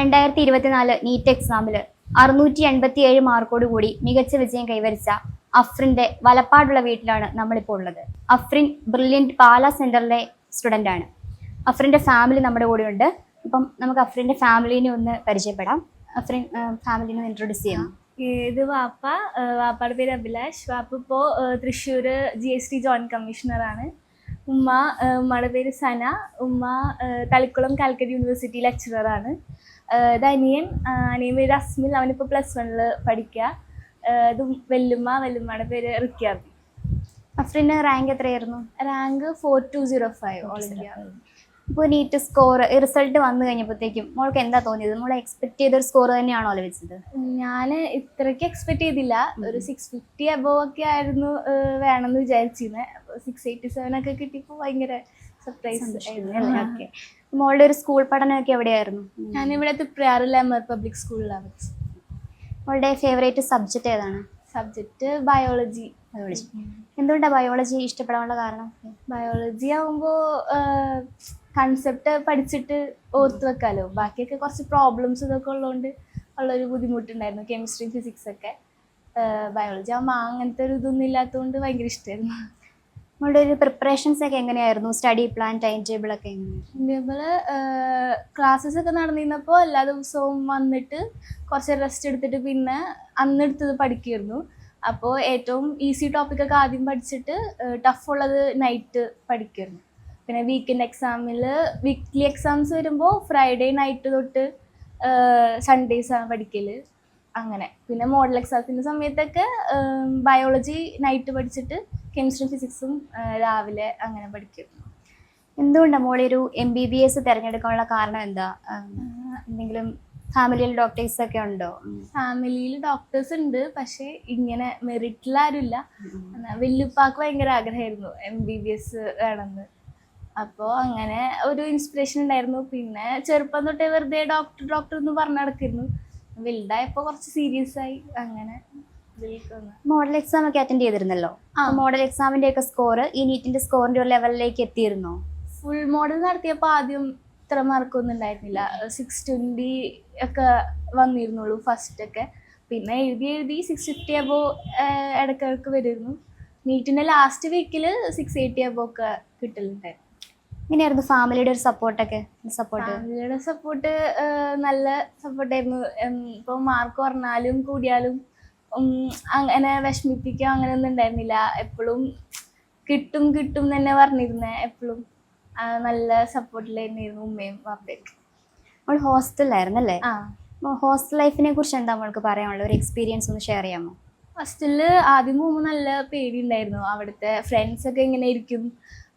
2024 NEET എക്സാമിൽ 687 മാർക്കോട് കൂടി മികച്ച വിജയം കൈവരിച്ച അഫ്രിന്റെ വലപ്പാടുള്ള വീട്ടിലാണ് നമ്മളിപ്പോൾ ഉള്ളത്. അഫ്രിൻ ബ്രില്യൻറ്റ് പാല സെന്ററിലെ സ്റ്റുഡൻ്റ് ആണ്. അഫ്രിന്റെ ഫാമിലി നമ്മുടെ കൂടെ ഉണ്ട്. അപ്പം നമുക്ക് അഫ്രിന്റെ ഫാമിലിനെ ഒന്ന് പരിചയപ്പെടാം. അഫ്രിൻ ഫാമിലിനെ ഇൻട്രൊഡ്യൂസ് ചെയ്യാം. ഇത് വാപ്പയുടെ പേര് അഭിലാഷ്. വാപ്പ ഇപ്പോൾ തൃശ്ശൂർ GST ജോയിൻറ്റ് കമ്മീഷണറാണ്. ഉമ്മയുടെ പേര് സന. ഉമ്മ തളിക്കുളം കാലിക്കറ്റ് യൂണിവേഴ്സിറ്റി ലെക്ചററാണ്. ഇത് അനിയൻ പേര് അസ്മിൽ. അവനിപ്പോൾ +1 പഠിക്കുക. ഇത് വെല്ലുമ്മയുടെ പേര് റിക്കാർഡി. അഫ്രിന് റാങ്ക് എത്രയായിരുന്നു? Rank 4205 all India. ഇപ്പോൾ നീറ്റ് സ്കോർ റിസൾട്ട് വന്നു കഴിഞ്ഞപ്പോഴത്തേക്കും മോൾക്ക് എന്താ തോന്നിയത്? മോളെ എക്സ്പെക്ട് ചെയ്തൊരു സ്കോർ തന്നെയാണോ ലഭിച്ചത്? ഞാൻ ഇത്രയ്ക്ക് എക്സ്പെക്ട് ചെയ്തില്ല. ഒരു 650 അബവ് ഒക്കെ ആയിരുന്നു വേണമെന്ന് വിചാരിച്ചിരുന്നത്. അപ്പോൾ 687 ഒക്കെ കിട്ടിയപ്പോൾ ഭയങ്കര സർപ്രൈസ് ആയിരുന്നു. ഓക്കെ. മോളുടെ ഒരു സ്കൂൾ പഠനമൊക്കെ എവിടെയായിരുന്നു? ഞാനിവിടെ തൃപ്രയാർ ലെമർ പബ്ലിക് സ്കൂളിലാണ് പഠിച്ചത്. മോളുടെ ഫേവറേറ്റ് സബ്ജക്റ്റ് ഏതാണ്? Subject biology. എന്തുകൊണ്ടാണ് ബയോളജി ഇഷ്ടപ്പെടാനുള്ള കാരണം? ബയോളജി ആകുമ്പോൾ കൺസെപ്റ്റ് പഠിച്ചിട്ട് ഓർത്ത് വെക്കാമല്ലോ. ബാക്കിയൊക്കെ കുറച്ച് പ്രോബ്ലംസ് ഇതൊക്കെ ഉള്ളതുകൊണ്ട് ഉള്ളൊരു ബുദ്ധിമുട്ടുണ്ടായിരുന്നു. കെമിസ്ട്രി ഫിസിക്സ് ഒക്കെ. ബയോളജി ആകുമ്പോൾ അങ്ങനത്തെ ഒരു ഇതൊന്നും ഇല്ലാത്തതുകൊണ്ട് ഭയങ്കര ഇഷ്ടമായിരുന്നു. നമ്മളുടെ ഒരു പ്രിപ്പറേഷൻസ് ഒക്കെ എങ്ങനെയായിരുന്നു? സ്റ്റഡി പ്ലാൻ, ടൈം ടേബിൾ ഒക്കെ ടൈം ക്ലാസ്സസ് ഒക്കെ നടന്നിരുന്നപ്പോൾ എല്ലാ ദിവസവും വന്നിട്ട് കുറച്ച് റെസ്റ്റ് എടുത്തിട്ട് പിന്നെ അന്നെടുത്തത് പഠിക്കുമായിരുന്നു. അപ്പോൾ ഏറ്റവും ഈസി ടോപ്പിക്കൊക്കെ ആദ്യം പഠിച്ചിട്ട് ടഫുള്ളത് നൈറ്റ് പഠിക്കുമായിരുന്നു. പിന്നെ വീക്ക്ലി എക്സാംസ് വരുമ്പോൾ ഫ്രൈഡേ നൈറ്റ് തൊട്ട് സൺഡേസാണ് പഠിക്കൽ. അങ്ങനെ പിന്നെ മോഡൽ എക്സാംസിൻ്റെ സമയത്തൊക്കെ ബയോളജി നൈറ്റ് പഠിച്ചിട്ട് കെമിസ്ട്രി ഫിസിക്സും രാവിലെ അങ്ങനെ പഠിക്കും. എന്തുകൊണ്ടാണ് മോളെ ഒരു MBBS തിരഞ്ഞെടുക്കാനുള്ള കാരണം എന്താ? എന്തെങ്കിലും ഫാമിലിയിൽ ഡോക്ടേഴ്സ് ഒക്കെ ഉണ്ടോ? ഫാമിലിയിൽ ഡോക്ടേഴ്സ് ഉണ്ട്, പക്ഷേ ഇങ്ങനെ മെറിറ്റിലാരുമില്ല. വല്യുപ്പാക്ക് ഭയങ്കര ആഗ്രഹമായിരുന്നു MBBS വേണമെന്ന്. അപ്പോൾ അങ്ങനെ ഒരു ഇൻസ്പിറേഷൻ ഉണ്ടായിരുന്നു. പിന്നെ ചെറുപ്പം തൊട്ടേ വെറുതെ ഡോക്ടർ എന്ന് പറഞ്ഞു നടക്കിയിരുന്നു. വലുതായപ്പോൾ കുറച്ച് സീരിയസ് ആയി. അങ്ങനെ മോഡൽ എക്സാം ഒക്കെ അറ്റൻഡ് ചെയ്തിരുന്നല്ലോ. മോഡൽ എക്സാമിന്റെ ഒക്കെ സ്കോർ ഈ നീറ്റിന്റെ സ്കോറിന്റെ ഒരു ലെവലിലേക്ക് എത്തിയിരുന്നോ? ഫുൾ മോഡൽ നടത്തിയപ്പോൾ ആദ്യം ഇത്ര മാർക്കൊന്നും ഉണ്ടായിരുന്നില്ല. 620 ഒക്കെ വന്നിരുന്നുള്ളൂ ഫസ്റ്റ് ഒക്കെ. പിന്നെ എഴുതി 650 അബവ് ഇടയ്ക്കിടയ്ക്ക് വരുമായിരുന്നു. നീറ്റിൻ്റെ ലാസ്റ്റ് വീക്കിൽ 680 അബവ് ഒക്കെ കിട്ടലുണ്ടായിരുന്നു. എങ്ങനെയായിരുന്നു ഫാമിലിയുടെ ഒരു സപ്പോർട്ടൊക്കെ? ഫാമിലിയുടെ സപ്പോർട്ട് നല്ല സപ്പോർട്ടായിരുന്നു. ഇപ്പോൾ മാർക്ക് കുറഞ്ഞാലും കൂടിയാലും അങ്ങനെ വിഷമിപ്പിക്കുക അങ്ങനെയൊന്നും ഉണ്ടായിരുന്നില്ല. എപ്പോഴും കിട്ടും തന്നെ പറഞ്ഞിരുന്നേ. എപ്പോഴും നല്ല സപ്പോർട്ടിൽ തന്നെയായിരുന്നു ഉമ്മയും വാപ്പയൊക്കെ. നമ്മൾ ഹോസ്റ്റലിലായിരുന്നല്ലേ? ഹോസ്റ്റൽ ലൈഫിനെ കുറിച്ച് എന്താ നമ്മൾക്ക് പറയാനുള്ള ഒരു എക്സ്പീരിയൻസ് ഒന്ന് ഷെയർ ചെയ്യാമോ? ഹോസ്റ്റലിൽ ആദ്യം പോകുമ്പോൾ നല്ല പേടിയുണ്ടായിരുന്നു. അവിടുത്തെ ഫ്രണ്ട്സൊക്കെ എങ്ങനെ ഇരിക്കും,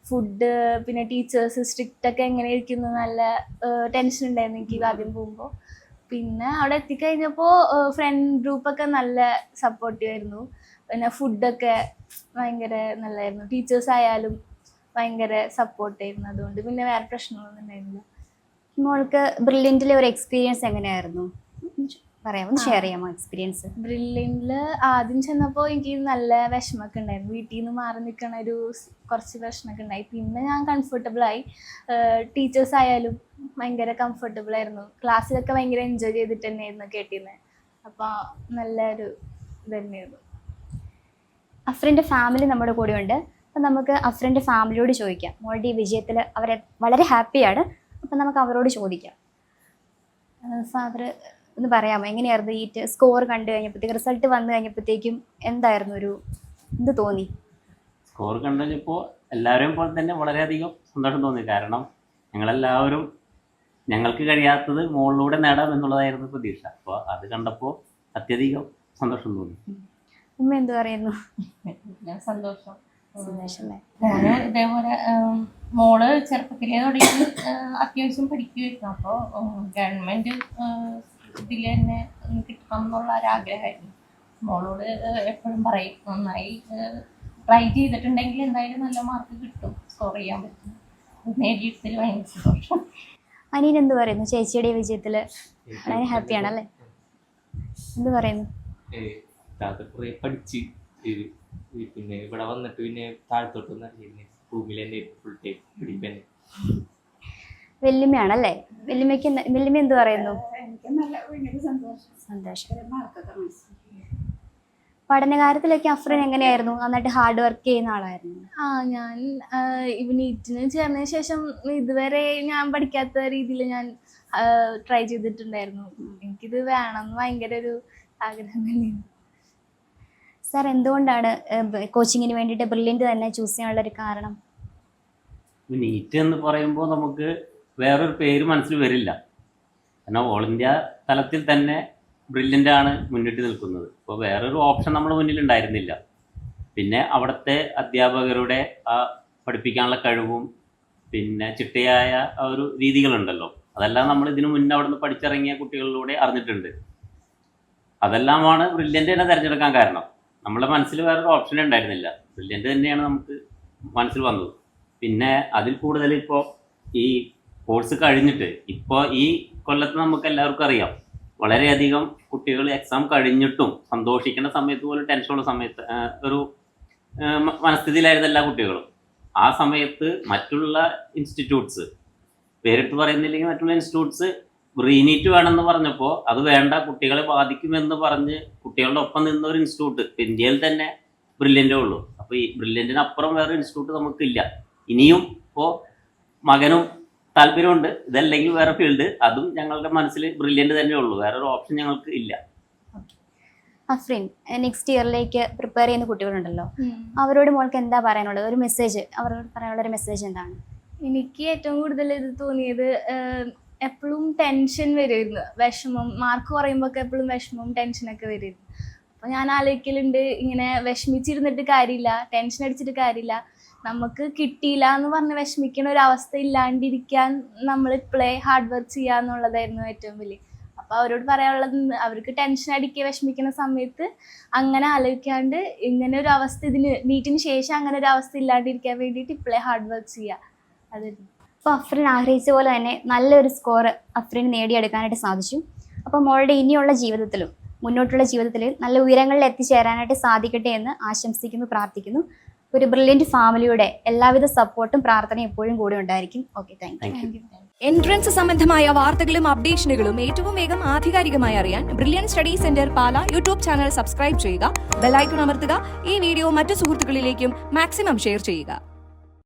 ഫുഡ്, പിന്നെ ടീച്ചേഴ്സ് സ്ട്രിക്റ്റ് ഒക്കെ എങ്ങനെ ഇരിക്കുന്നു, നല്ല ടെൻഷൻ ഉണ്ടായിരുന്നു എനിക്ക് ആദ്യം പോകുമ്പോൾ. പിന്നെ അവിടെ എത്തിക്കഴിഞ്ഞപ്പോൾ ഫ്രണ്ട് ഗ്രൂപ്പൊക്കെ നല്ല സപ്പോർട്ടീവ് ആയിരുന്നു. പിന്നെ ഫുഡൊക്കെ ഭയങ്കര നല്ലതായിരുന്നു. ടീച്ചേഴ്സ് ആയാലും ഭയങ്കര സപ്പോർട്ടായിരുന്നു. അതുകൊണ്ട് പിന്നെ വേറെ പ്രശ്നങ്ങളൊന്നും ഉണ്ടായിരുന്നില്ല. മോൾക്ക് ബ്രില്യൻറ്റിലെ ഒരു എക്സ്പീരിയൻസ് എങ്ങനെയായിരുന്നു? പറയാമോ, ഒന്ന് ഷെയർ ചെയ്യാമോ എക്സ്പീരിയൻസ്? ബ്രില്യൻറ്റിൽ ആദ്യം ചെന്നപ്പോൾ എനിക്ക് നല്ല വിഷമമൊക്കെ ഉണ്ടായിരുന്നു. വീട്ടിൽ നിന്ന് മാറി നിൽക്കണ കുറച്ച് പ്രശ്നമൊക്കെ ഉണ്ടായി. പിന്നെ ഞാൻ കംഫർട്ടബിളായി. ടീച്ചേഴ്സ് ആയാലും ഭയങ്കര കംഫർട്ടബിൾ ആയിരുന്നു. ക്ലാസ്സിലൊക്കെ ഭയങ്കര എൻജോയ് ചെയ്തിട്ട് തന്നെയായിരുന്നു കേട്ടിരുന്നത്. അപ്പോൾ നല്ലൊരു ഇത് തന്നെയായിരുന്നു. അഫ്രിൻ്റെ ഫാമിലി നമ്മുടെ കൂടെ ഉണ്ട്. അപ്പം നമുക്ക് അഫ്രിൻ്റെ ഫാമിലിയോട് ചോദിക്കാം. മോളുടെ ഈ വിജയത്തിൽ അവരെ വളരെ ഹാപ്പിയാണ്. അപ്പം നമുക്ക് അവരോട് ചോദിക്കാം. ഫാദർ ഒന്ന് പറയാമോ, എങ്ങനെയായിരുന്നു ഈ സ്കോർ കണ്ടു കഴിഞ്ഞപ്പോഴത്തേക്കും, റിസൾട്ട് വന്നു കഴിഞ്ഞപ്പോഴത്തേക്കും എന്തായിരുന്നു എന്ത് തോന്നി? സ്കോർ കണ്ടു കഴിഞ്ഞപ്പോൾ എല്ലാവരെയും പോലെ തന്നെ വളരെയധികം സന്തോഷം തോന്നി. കാരണം ഞങ്ങളെല്ലാവരും ഞങ്ങൾക്ക് കഴിയാത്തത് മോളിലൂടെ നേടാം എന്നുള്ളതായിരുന്നു പ്രതീക്ഷ. അപ്പോൾ അത് കണ്ടപ്പോൾ അത്യധികം സന്തോഷം തോന്നി. ഉമ്മ എന്ത് പറയുന്നു? സന്തോഷം. മോന് ഇതേപോലെ മോള് ചെറുപ്പത്തിലേ തുടങ്ങി അത്യാവശ്യം പഠിക്കുമായിരുന്നു. അപ്പോൾ ഗവൺമെൻറ് ഇതിൽ തന്നെ കിട്ടണം എന്നുള്ള ഒരാഗ്രഹമായിരുന്നു. മോളോട് എപ്പോഴും പറയും, നന്നായി ട്രൈ ചെയ്തിട്ടുണ്ടെങ്കിൽ എന്തായാലും നല്ല മാർക്ക് കിട്ടും, സ്കോർ ചെയ്യാൻ പറ്റും. നേടിയെടുത്തതിൽ ഭയങ്കര സന്തോഷം. അനിയൻ എന്ത് പറയുന്നു? ചേച്ചിയുടെ വിജയത്തിൽ വളരെ ഹാപ്പിയാണല്ലേ? എന്ത് പറയുന്നു? കുറേ പഠിച്ച് പിന്നെ ഇവിടെ വന്നിട്ട് പിന്നെ താഴത്തോട്ടൊന്നും അറിയുന്നത് റൂമിൽ തന്നെ ഫുൾ ടൈം പിടിപ്പന്നെ. വെല്ലുമ്മയാണല്ലേ? വെല്ലുമ്മ എന്ത് പറയുന്നു? എനിക്ക് നല്ല ഭയങ്കര സന്തോഷം. മാർക്കൊക്കെ മനസ്സിലാക്കി. പഠനകാര്യത്തിലൊക്കെ അഫ്രിൻ എങ്ങനെയായിരുന്നു? നന്നായിട്ട് ഹാർഡ് വർക്ക് ചെയ്യുന്ന ആളായിരുന്നു? ഞാൻ നീറ്റിന് ചേർന്നതിന് ശേഷം ഇതുവരെ ഞാൻ പഠിക്കാത്ത രീതിയിൽ ഞാൻ ട്രൈ ചെയ്തിട്ടുണ്ടായിരുന്നു. എനിക്കിത് വേണമെന്ന് ഭയങ്കര ഒരു ആഗ്രഹം തന്നെയാണ്. സാർ എന്തുകൊണ്ടാണ് കോച്ചിങ്ങിന് വേണ്ടിയിട്ട് ബ്രില്യൻറ്റ് തന്നെ ചൂസ് ചെയ്യാനുള്ള ഒരു കാരണം? നീറ്റ് എന്ന് പറയുമ്പോൾ നമുക്ക് വേറൊരു പേര് മനസ്സിൽ വരില്ല. കാരണം ഓൾ ഇന്ത്യ തലത്തിൽ തന്നെ ബ്രില്യൻ്റ് ആണ് മുന്നിട്ട് നിൽക്കുന്നത്. അപ്പോൾ വേറൊരു ഓപ്ഷൻ നമ്മുടെ മുന്നിൽ ഉണ്ടായിരുന്നില്ല. പിന്നെ അവിടുത്തെ അധ്യാപകരുടെ ആ പഠിപ്പിക്കാനുള്ള കഴിവും പിന്നെ ചിട്ടയായ ആ ഒരു രീതികളുണ്ടല്ലോ, അതെല്ലാം നമ്മൾ ഇതിനു മുന്നേ അവിടെ നിന്ന് പഠിച്ചിറങ്ങിയ കുട്ടികളിലൂടെ അറിഞ്ഞിട്ടുണ്ട്. അതെല്ലാമാണ് ബ്രില്യൻ്റ് തന്നെ തിരഞ്ഞെടുക്കാൻ കാരണം. നമ്മുടെ മനസ്സിൽ വേറൊരു ഓപ്ഷൻ ഉണ്ടായിരുന്നില്ല. ബ്രില്യൻ്റ് തന്നെയാണ് നമുക്ക് മനസ്സിൽ വന്നത്. പിന്നെ അതിൽ കൂടുതൽ ഇപ്പോൾ ഈ കോഴ്സ് കഴിഞ്ഞിട്ട് ഇപ്പോൾ ഈ കൊല്ലത്ത് നമുക്ക് എല്ലാവർക്കും അറിയാം, വളരെയധികം കുട്ടികൾ എക്സാം കഴിഞ്ഞിട്ടും സന്തോഷിക്കുന്ന സമയത്ത് പോലും ടെൻഷനുള്ള സമയത്ത് ഒരു മനസ്ഥിതിയിലായിരുന്നു എല്ലാ കുട്ടികളും. ആ സമയത്ത് മറ്റുള്ള ഇൻസ്റ്റിറ്റ്യൂട്ട്സ്, പേരിട്ട് പറയുന്നില്ലെങ്കിൽ മറ്റുള്ള ഇൻസ്റ്റിറ്റ്യൂട്ട്സ് റീനീറ്റ് വേണമെന്ന് പറഞ്ഞപ്പോൾ അത് വേണ്ട, കുട്ടികളെ ബാധിക്കുമെന്ന് പറഞ്ഞ് കുട്ടികളുടെ ഒപ്പം നിന്ന ഒരു ഇൻസ്റ്റിറ്റ്യൂട്ട് ഇന്ത്യയിൽ തന്നെ ബ്രില്യൻ്റേ ഉള്ളൂ. അപ്പോൾ ഈ ബ്രില്യൻറ്റിനപ്പുറം വേറെ ഇൻസ്റ്റിറ്റ്യൂട്ട് നമുക്കില്ല. ഇനിയും ഇപ്പോൾ മകനും താല്പര്യമുണ്ട്, ഇതല്ലെങ്കിൽ വേറെ ഫീൽഡ്, അതും ഞങ്ങളുടെ മനസ്സിൽ ബ്രില്യൻ്റ് തന്നെ ഉള്ളൂ, വേറൊരു ഓപ്ഷൻ ഞങ്ങൾക്ക് ഇല്ല. അഫ്രിൻ, നെക്സ്റ്റ് ഇയറിലേക്ക് പ്രിപ്പയർ ചെയ്യുന്ന കുട്ടികളുണ്ടല്ലോ, അവരോട് മോൾക്ക് എന്താ പറയാനുള്ളത്? ഒരു മെസ്സേജ്, അവരോട് പറയാനുള്ള ഒരു മെസ്സേജ് എന്താണ്? എനിക്ക് ഏറ്റവും കൂടുതൽ ഇത് തോന്നിയത് എപ്പോഴും ടെൻഷൻ വരുമായിരുന്നു, വിഷമം, മാർക്ക് കുറയുമ്പോൾ ഒക്കെ എപ്പോഴും വിഷമവും ടെൻഷനൊക്കെ വരുമായിരുന്നു. അപ്പോൾ ഞാൻ ആലോചിക്കലുണ്ട്, ഇങ്ങനെ വിഷമിച്ചിരുന്നിട്ട് കാര്യമില്ല, ടെൻഷൻ അടിച്ചിട്ട് കാര്യമില്ല, നമുക്ക് കിട്ടിയില്ല എന്ന് പറഞ്ഞ് വിഷമിക്കുന്ന ഒരു അവസ്ഥ ഇല്ലാണ്ടിരിക്കാൻ നമ്മൾ ഇപ്പോഴേ ഹാർഡ് വർക്ക് ചെയ്യുക എന്നുള്ളതായിരുന്നു ഏറ്റവും വലിയ. അപ്പോൾ അവരോട് പറയാനുള്ളത്, അവർക്ക് ടെൻഷൻ അടിക്കുക വിഷമിക്കുന്ന സമയത്ത് അങ്ങനെ ആലോചിക്കാണ്ട് ഇങ്ങനെ ഒരു അവസ്ഥ, ഇതിന് നീറ്റിന് ശേഷം അങ്ങനെ ഒരു അവസ്ഥ ഇല്ലാണ്ടിരിക്കാൻ വേണ്ടിയിട്ട് ഇപ്പോഴേ ഹാർഡ് വർക്ക് ചെയ്യുക. അതായിരുന്നു. അപ്പോൾ അഫ്രിൻ ആഗ്രഹിച്ച പോലെ തന്നെ നല്ലൊരു സ്കോർ അഫ്രിന് നേടിയെടുക്കാനായിട്ട് സാധിച്ചു. അപ്പോൾ മോളുടെ ഇനിയുള്ള ജീവിതത്തിലും മുന്നോട്ടുള്ള ജീവിതത്തിൽ നല്ല ഉയരങ്ങളിൽ എത്തിച്ചേരാനായിട്ട് സാധിക്കട്ടെ എന്ന് ആശംസിക്കുന്നു, പ്രാർത്ഥിക്കുന്നു. ഒരു ബ്രില്യൻറ്റ് ഫാമിലിയുടെ എല്ലാവിധ സപ്പോർട്ടും പ്രാർത്ഥനയും എപ്പോഴും കൂടെ ഉണ്ടായിരിക്കും. Okay, thank you. എൻട്രൻസ് സംബന്ധമായ വാർത്തകളും അപ്ഡേഷനുകളും ഏറ്റവും വേഗം ആധികാരികമായി അറിയാൻ ബ്രില്യൻറ്റ് സ്റ്റഡി സെന്റർ പാല യൂട്യൂബ് ചാനൽ സബ്സ്ക്രൈബ് ചെയ്യുക, ബെൽ ഐക്കൺ അമർത്തുക, ഈ വീഡിയോ മറ്റു സുഹൃത്തുക്കളിലേക്കും മാക്സിമം ഷെയർ ചെയ്യുക.